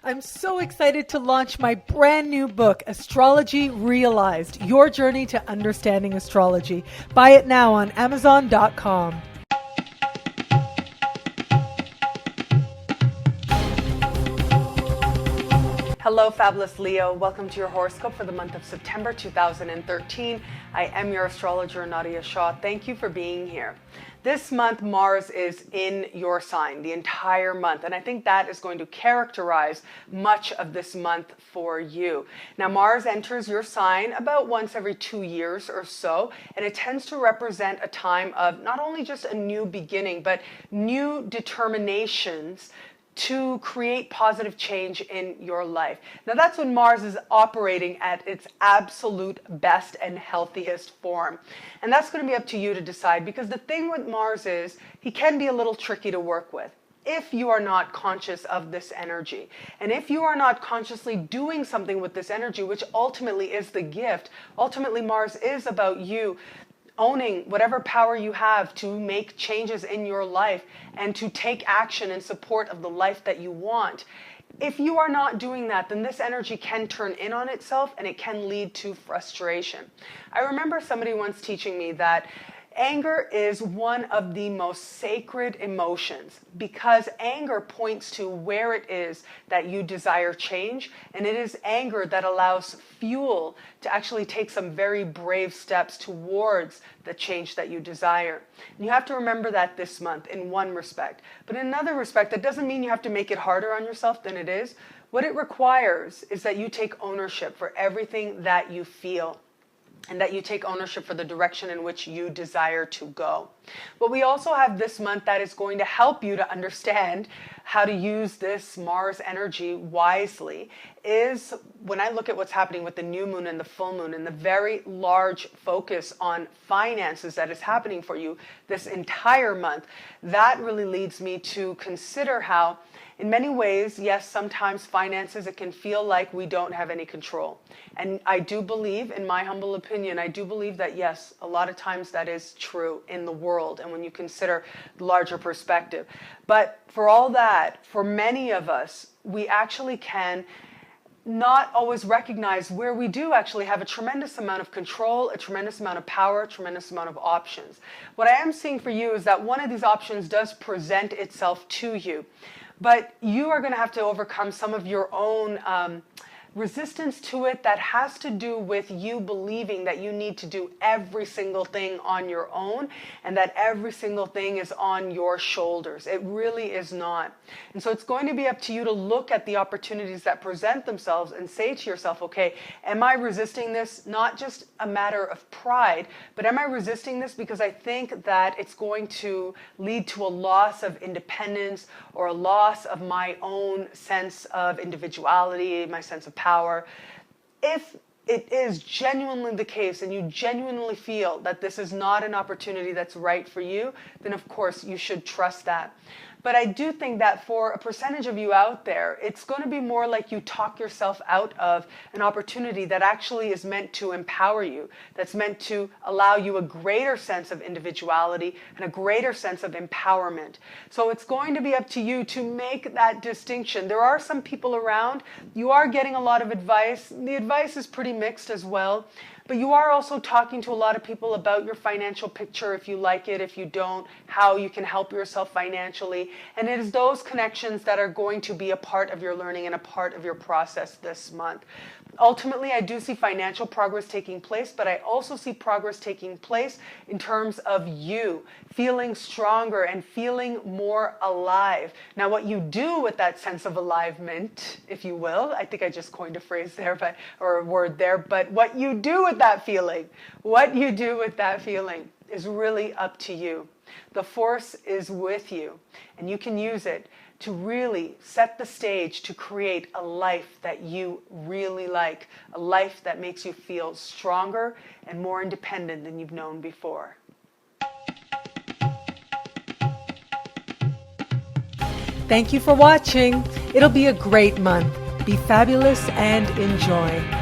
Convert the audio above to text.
I'm so excited to launch my brand new book, Astrology Realized, Your Journey to Understanding Astrology. Buy it now on Amazon.com. Hello, fabulous Leo. Welcome to your horoscope for the month of September 2013. I am your astrologer, Nadiya Shah. Thank you for being here. This month, Mars is in your sign the entire month, and I think that is going to characterize much of this month for you. Now, Mars enters your sign about once every 2 years or so, and it tends to represent a time of not only just a new beginning, but new determinations to create positive change in your life. Now that's when Mars is operating at its absolute best and healthiest form. And that's going to be up to you to decide, because the thing with Mars is he can be a little tricky to work with if you are not conscious of this energy. And if you are not consciously doing something with this energy, which ultimately is the gift, ultimately Mars is about you owning whatever power you have to make changes in your life and to take action in support of the life that you want. If you are not doing that, then this energy can turn in on itself and it can lead to frustration. I remember somebody once teaching me that anger is one of the most sacred emotions, because anger points to where it is that you desire change, and it is anger that allows fuel to actually take some very brave steps towards the change that you desire. And you have to remember that this month in one respect. But in another respect, that doesn't mean you have to make it harder on yourself than it is. What it requires is that you take ownership for everything that you feel, and that you take ownership for the direction in which you desire to go. What we also have this month that is going to help you to understand how to use this Mars energy wisely is when I look at what's happening with the new moon and the full moon and the very large focus on finances that is happening for you this entire month. That really leads me to consider how, in many ways, yes, sometimes finances, it can feel like we don't have any control. And I do believe, in my humble opinion, I do believe that, yes, a lot of times that is true in the world and when you consider the larger perspective. But for all that, for many of us, we actually can not always recognize where we do actually have a tremendous amount of control, a tremendous amount of power, a tremendous amount of options. What I am seeing for you is that one of these options does present itself to you. But you are going to have to overcome some of your own resistance to it that has to do with you believing that you need to do every single thing on your own and that every single thing is on your shoulders. It really is not. And so it's going to be up to you to look at the opportunities that present themselves and say to yourself, okay, am I resisting this? Not just a matter of pride, but am I resisting this because I think that it's going to lead to a loss of independence or a loss of my own sense of individuality, my sense of power. If it is genuinely the case and you genuinely feel that this is not an opportunity that's right for you, then of course you should trust that. But I do think that for a percentage of you out there, it's going to be more like you talk yourself out of an opportunity that actually is meant to empower you, that's meant to allow you a greater sense of individuality and a greater sense of empowerment. So it's going to be up to you to make that distinction. There are some people around, you are getting a lot of advice. The advice is pretty mixed as well. But you are also talking to a lot of people about your financial picture, if you like it, if you don't, how you can help yourself financially. And it is those connections that are going to be a part of your learning and a part of your process this month. Ultimately, I do see financial progress taking place, but I also see progress taking place in terms of you feeling stronger and feeling more alive. Now, what you do with that sense of aliveness, if you will, I think I just coined a phrase there, or a word there, but what you do with that feeling, is really up to you. The force is with you, and you can use it to really set the stage to create a life that you really like, a life that makes you feel stronger and more independent than you've known before. Thank you for watching. It'll be a great month. Be fabulous and enjoy.